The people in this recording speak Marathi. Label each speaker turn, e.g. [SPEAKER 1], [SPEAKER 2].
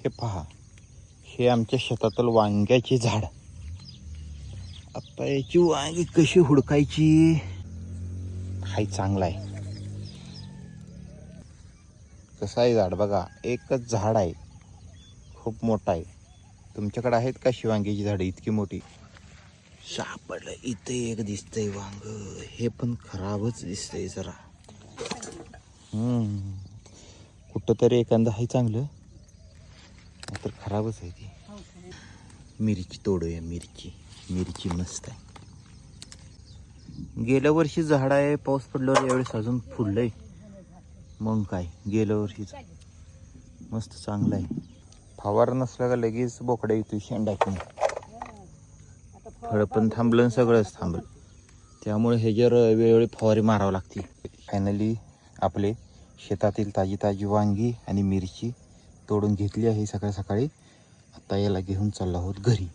[SPEAKER 1] हे पहा, हे आमच्या शेतातील वांग्याचे झाड. आता याची वांगी कशी हुडकायची? हाय चांगला आहे. कसं आहे झाड बघा, एकच झाड आहे, खूप मोठा आहे. तुमच्याकडे आहेत का शिवांगीची झाडं इतकी मोठी? सापडलं इथे एक दिसतंय वांग. हे पण खराबच दिसतंय जरा. कुठं तरी एखादं आहे चांगलं, तर खराबच आहे ती. मिरची तोडूया. मिरची मस्त आहे. गेल्या वर्षी झाड आहे, पाऊस पडल्यावर यावेळेस अजून फुललंय. मग काय, गेल्या वर्षीच मस्त चांगलं आहे. फवारा नसला का लगेच बोकड्या येतो शेंडातून. फळं पण थांबलं, सगळंच थांबलं. त्यामुळे ह्याच्यावर वेळोवेळी फवारी मारावं लागते. फायनली आपले शेतातील ताजी ताजी वांगी आणि मिरची तोडून घेतली आहे सकाळी सकाळी. आता याला घेऊन चाललो आहोत घरी.